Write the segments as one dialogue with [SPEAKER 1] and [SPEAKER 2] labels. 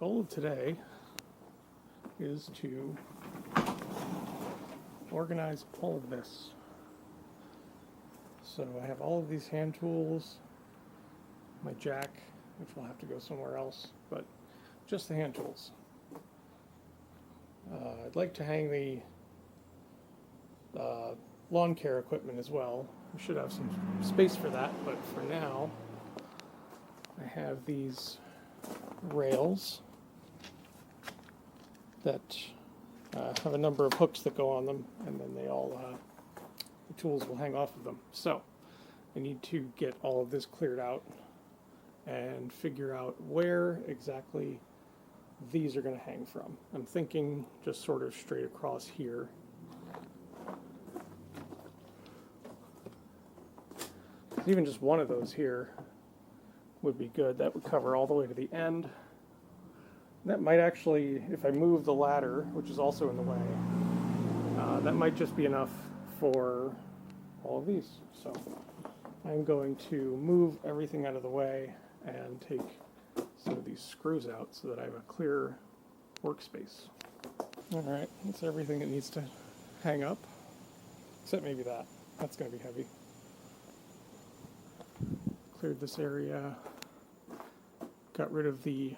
[SPEAKER 1] goal of today is to organize all of this. So I have all of these hand tools, my jack, which will have to go somewhere else, but just the hand tools. I'd like to hang the lawn care equipment as well. We should have some space for that, but for now I have these rails that have a number of hooks that go on them, and then they all the tools will hang off of them. So I need to get all of this cleared out and figure out where exactly these are going to hang from. I'm thinking just sort of straight across here. Even just one of those here would be good. That would cover all the way to the end. That might actually, if I move the ladder, which is also in the way, that might just be enough for all of these. So I'm going to move everything out of the way and take some of these screws out so that I have a clear workspace. Alright, that's everything that needs to hang up, except maybe that. That's going to be heavy. Cleared this area, got rid of the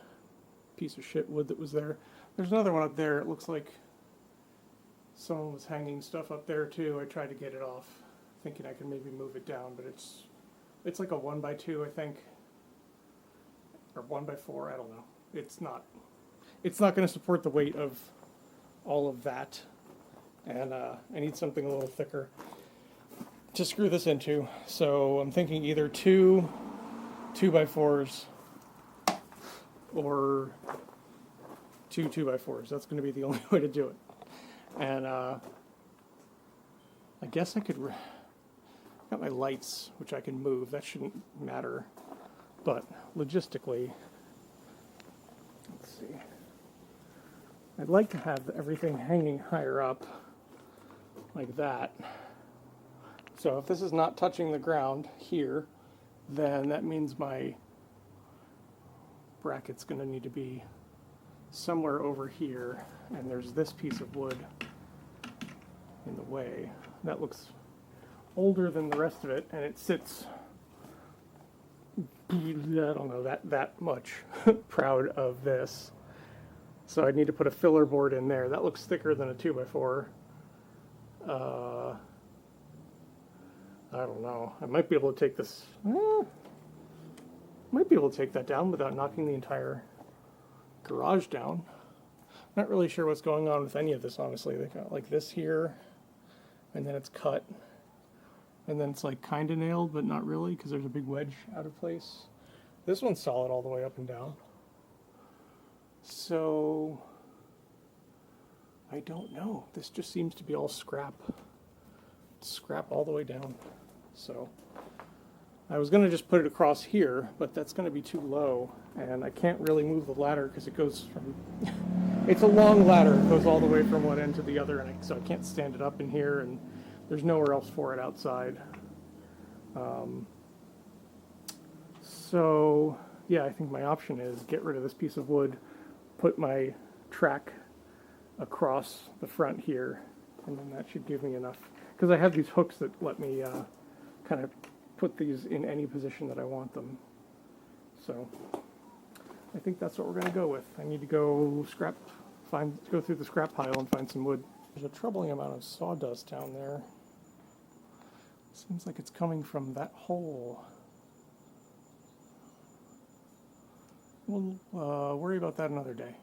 [SPEAKER 1] piece of shit wood that was there. There's another one up there. It looks like someone was hanging stuff up there too. I tried to get it off, thinking I could maybe move it down, but it's like a 1x2, I think, or 1x4. I don't know. It's not going to support the weight of all of that, and I need something a little thicker to screw this into. So I'm thinking either two 2x4s or two 2x4s. That's going to be the only way to do it. And I guess I could got my lights, which I can move. That shouldn't matter, but logistically, let's see, I'd like to have everything hanging higher up like that. So if this is not touching the ground here, then that means my bracket's going to need to be somewhere over here, and there's this piece of wood in the way. That looks older than the rest of it, and it sits, I don't know, that much proud of this. So I need to put a filler board in there. That looks thicker than a 2x4. I don't know. I might be able to take this. Might be able to take that down without knocking the entire garage down. Not really sure what's going on with any of this, honestly. They got like this here, and then it's cut, and then it's like kind of nailed, but not really, because there's a big wedge out of place. This one's solid all the way up and down. So I don't know. This just seems to be all scrap all the way down. So I was going to just put it across here, but that's going to be too low, and I can't really move the ladder because it goes from it's a long ladder. It goes all the way from one end to the other, and so I can't stand it up in here, and there's nowhere else for it outside. So yeah, I think my option is get rid of this piece of wood, put my track across the front here, and then that should give me enough, because I have these hooks that let me kind of put these in any position that I want them. So I think that's what we're going to go with. I need to go go through the scrap pile and find some wood. There's a troubling amount of sawdust down there. Seems like it's coming from that hole. We'll worry about that another day.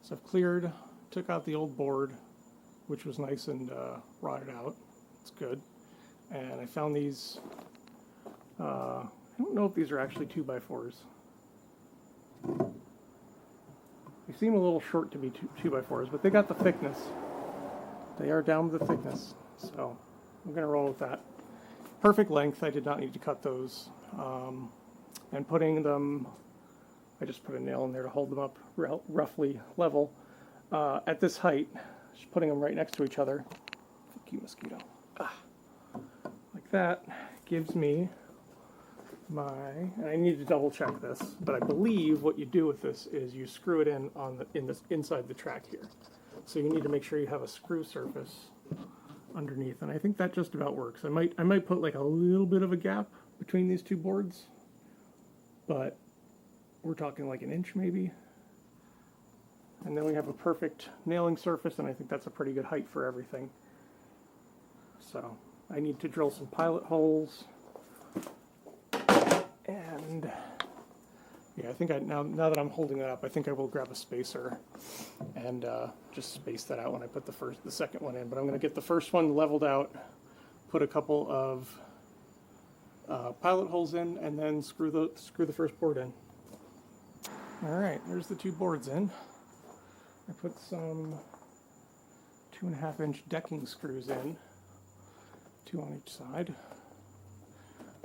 [SPEAKER 1] So I've took out the old board, which was nice and rotted out. It's good. And I found these, I don't know if these are actually 2x4s. They seem a little short to be 2x4s, but they got the thickness. They are down to the thickness, so I'm going to roll with that. Perfect length. I did not need to cut those. And putting them, I just put a nail in there to hold them up roughly level. At this height, just putting them right next to each other. Fuck you, mosquito. Like that gives me and I need to double check this, but I believe what you do with this is you screw it in inside the track here. So you need to make sure you have a screw surface underneath, and I think that just about works. I might put like a little bit of a gap between these two boards, but we're talking like an inch maybe. And then we have a perfect nailing surface, and I think that's a pretty good height for everything. So I need to drill some pilot holes. And yeah, I think now that I'm holding that up, I think I will grab a spacer and just space that out when I put the second one in. But I'm going to get the first one leveled out, put a couple of pilot holes in, and then screw the first board in. All right, there's the two boards in. I put some 2.5-inch decking screws in, 2 on each side.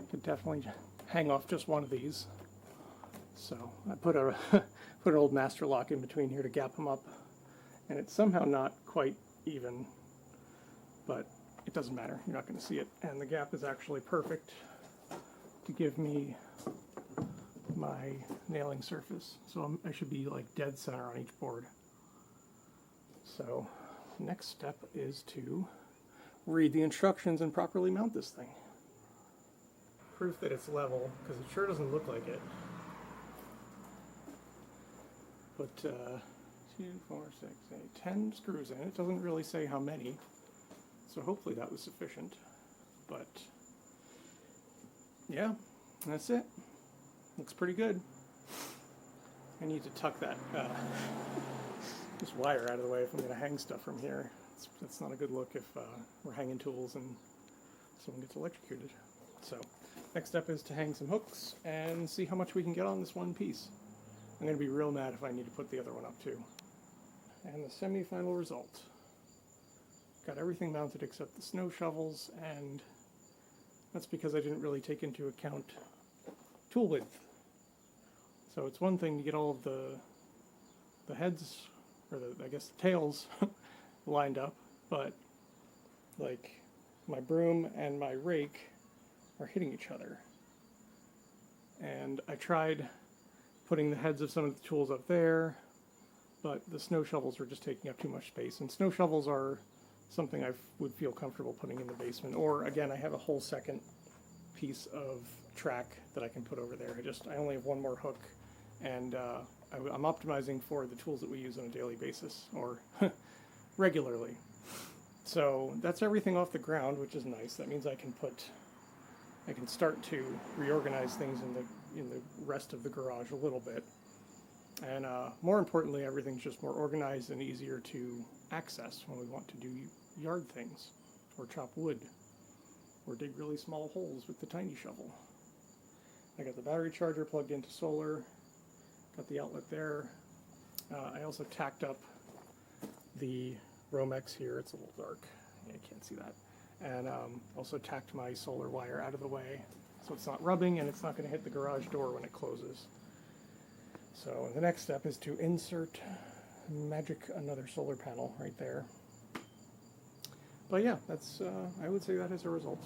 [SPEAKER 1] Could definitely hang off just one of these. So I put put an old master lock in between here to gap them up, and it's somehow not quite even, but it doesn't matter. You're not going to see it, and the gap is actually perfect to give me my nailing surface. So I should be like dead center on each board. So next step is to read the instructions and properly mount this thing. Proof that it's level, because it sure doesn't look like it. But 2, 4, 6, 8, 10 screws in. It doesn't really say how many, so hopefully that was sufficient. But yeah, that's it. Looks pretty good. I need to tuck that this wire out of the way if I'm going to hang stuff from here. That's not a good look if we're hanging tools and someone gets electrocuted. So next step is to hang some hooks and see how much we can get on this one piece. I'm going to be real mad if I need to put the other one up too. And the semi-final result. Got everything mounted except the snow shovels, and that's because I didn't really take into account tool width. So it's one thing to get all of the heads, or I guess the tails, lined up, but like my broom and my rake are hitting each other. And I tried putting the heads of some of the tools up there, but the snow shovels were just taking up too much space. And snow shovels are something I would feel comfortable putting in the basement. Or again, I have a whole second piece of track that I can put over there. I only have one more hook, and I'm optimizing for the tools that we use on a daily basis, or regularly. So that's everything off the ground, which is nice. That means I can start to reorganize things in the rest of the garage a little bit. And more importantly, everything's just more organized and easier to access when we want to do yard things, or chop wood, or dig really small holes with the tiny shovel. I got the battery charger plugged into solar, got the outlet there. I also tacked up the Romex here. It's a little dark. Yeah, I can't see that. And also tacked my solar wire out of the way so it's not rubbing and it's not going to hit the garage door when it closes. So the next step is to insert another solar panel right there. But yeah, that's I would say that is a result.